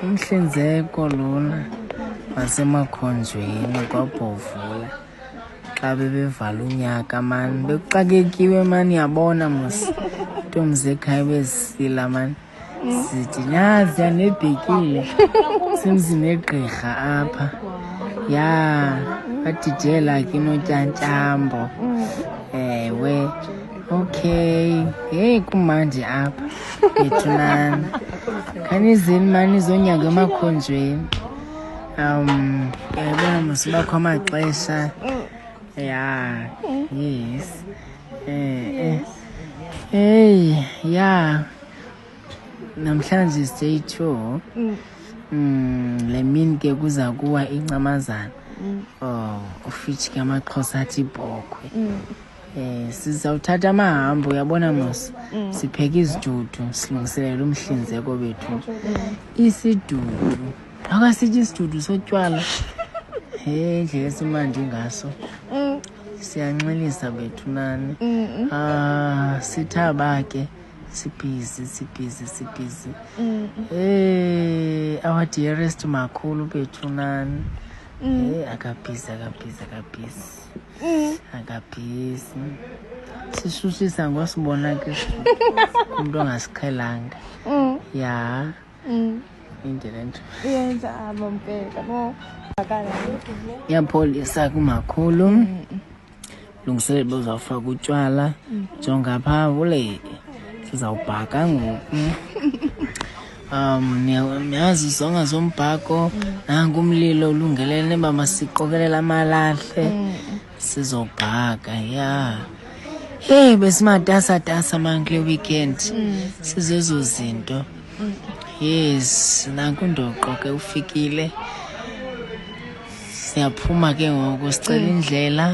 Umhlinzeko lona wasemakhonjweni kwabhovula xa bebevala unyaka mani bekuxakekiwe mani yabona mos ntombi zekhaya bezisila mani sithi nazi yanebhekile semzini egqirha apha badijela ke notyantyambo ewe okay hey kumandi apha bethunana khanizeni mani izonyanga emakhonjweni yabona masibakho amaxesha yes hey namhlanje stay 2 le mini ke kuza kuwa incamazana ufitshi ke amaxhosa athi ibhokhwe sizawuthatha amahambo uyabona mos sipheka izidudu silungiselela umhlinzeko bethu isidudu akasithi isidudu sotywala indlela esimandi ngaso siyanxilisa bethu nani sithaba ke sibhizi our dearest makhulu bethu nani akabhizi sishushisa ngosibona ke umuntu ongasiqhelanga indlela nje yenza abompeka no bakala yapholisa kumakhulu lungiselela bozawufaka utywala jonga pha ule sizawubhaka ngoku niyazi zonga zombhako nangu umlilo ulungelene uba masiqokelela amalahle sizobhaka hey besimatasatasa mani kule weekend sizezo zinto yes nanku ndoqo ke ufikile siyaphuma ke ngoku sicela indlela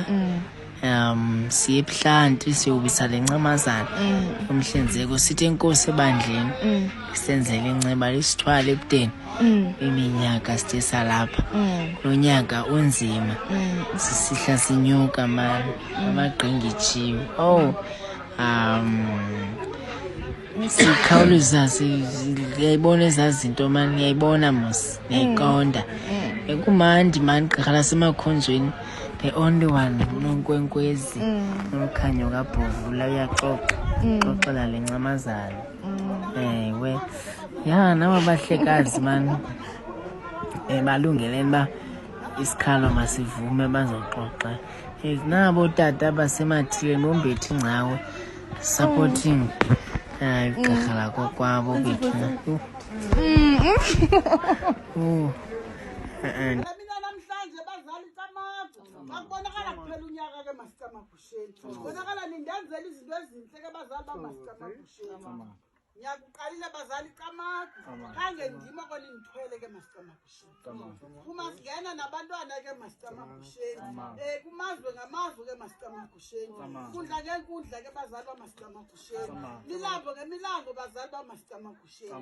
siye ebuhlanti siyobisa lencamazana umhlinzeko sithi enkosi ebandleni senzele inceba lisithwala ebudeni iminyaka sithe salapha lo nyaka unzima sisihla sinyuka mani amagqingitshiwe sikhawuleza siyayibona ezazinto mani ngiyayibona mos niyayiqonda ekumandi mani gqirha lasemakhonjweni the only one unonkwenkwezi unokhanyo kabhovula uyaxoxela lencamazana ewe naba bahlekazi mani balungeleni ba isikhalo masivume bazoxoxa nabo tata basemathileni bombethi ngcawe supporting igqirha lakho kwabo bethuna akubonakala kuphela unyaka ke masicamagusheni bonakala nindenzela izinto ezinhle ke bazali bamasicamagusheni ngiyakuqalile bazali camagu khange ndima konindithwele ke masicamagusheni kuma singena nabantwana ke masicamagusheni kumazwe ngamazwe ke masicamagusheni kundla ngenkundla ke bazali bamasicamagusheni milabo ngemilambo bazali bamasicamagusheni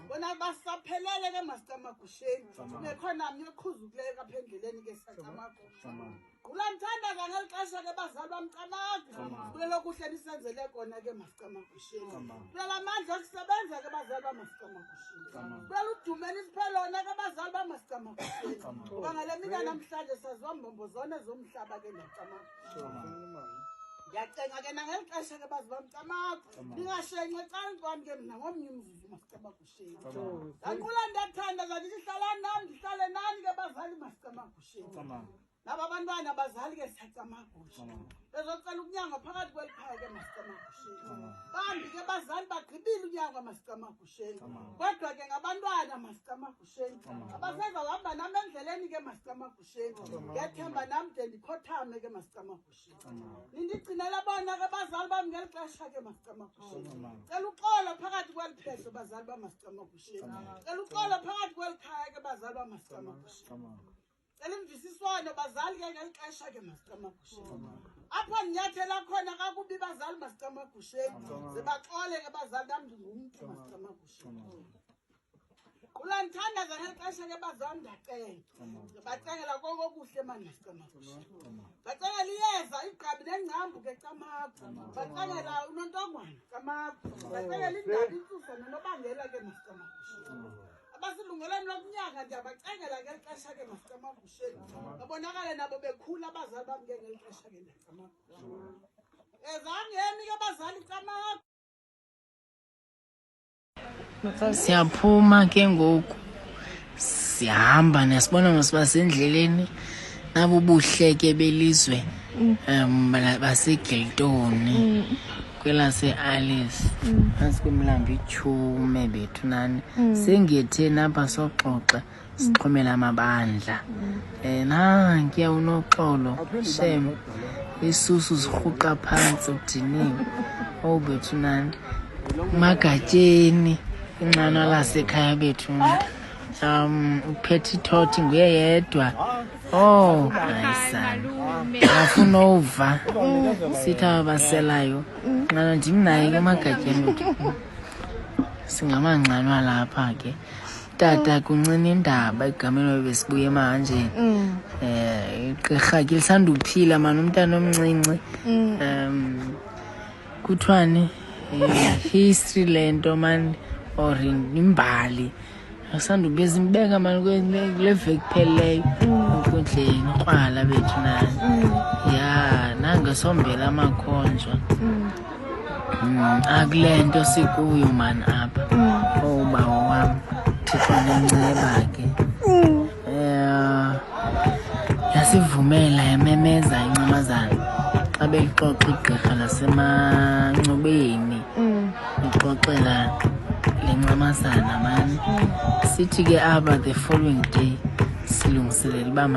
bona basaphelele ke masicamagusheni nekhona mnye qhuzukileyo kapha endleleni ke sacamagusheni Ulamthandaza ngeli xesha ke bazali bamcamagu kulelo kuhle nisenzele kona ke masicamagusheni kulela mandla okusebenza ke bazali bamasicamagusheni kulela udumeni siphelona ke bazali bamasicamagusheni bangale mina namhlanje saziwa mbombo zone zomhlaba ke ndacamagusheni Yacenga ke nangeli xesha ke bazi bamcamagu ningashenxe cancwane ke mina ngomnye umzuzu masicamagusheni Anqula ndathanda zathi sihlala nami ndihlale nani ke bazali masicamagusheni Laba abantwana bazali ke sicamagusha bezocela ukunyanga phakathi kwelikhaya ke masicamagusheni bambi ke bazali bagqibile unyanga masicamagusheni kodwa ke ngabantwana masicamagusheni abaseza uhamba nami endleleni ke masicamagusheni ngiyathemba nami de ndikhothame ke masicamagusheni nindigcinela bona ke bazali bami ngeli xesha ke masicamagusheni cela uxolo phakathi kweliphehlo bazali bamasicamagusheni cela uxolo phakathi kwelikhaya ke bazali bamasicamagusheni Elimvisiswano bazali ke ngeli xesha ke masicamagusheni apho ninyathela khona kakubi bazali masicamagusheni zibaxole ke bazali nami ndingumuntu masicamagusheni Ulanthandaza ngeli xesha ke bazali ndacela bacela konke okuhle manje masicamagusheni bacela iyeza igqabi nengcambu ke camagu bacela unontongwana camagu bacela indaba insusa nonobangela ke lokunyaka ndiyabacengela ngeli xesha ke masicamagusheni babonakale nabo bekhula abazali bam ke ngeli xesha ke ndicamagusheni ezangeni ke abazali camagu siyaphuma ke ngoku sihamba nesibona masiba sendleleni nabo ubuhleke belizwe baseGiltoni kwelase-Alice phantsi kwemlambo iTshume bethu nani sengetheni apha soxoxa sixhomela amabandla nankuya uNoxolo shem isusu zirhuqa phantsi udiniwe bethu nani Magatyeni inqanwa lasekhaya bethu uphethe ithoti nguye yedwa ayisana afuna uva sithi abaselayo nqanwa ndim naye ke Magatyeni wethu singamanqanwa lapha ke tata kuncina indaba egameni besibuye emanjeni igqirha ke lisanduphila mani umntana omncinci kuthiwani history lento man or imbali asandubeza imbeka mani kule veki pheleyo enkundleni krwala bethu nani ya nangesombela amakhonjwa akule nto sikuyo mani apha bawo wam thixo nenceba ke yasivumela yamemeza incamazana xa belixoxa igqirha lasemancubeni ixoxela le ncamazana mani sithi ke apha the following day silungiselela uba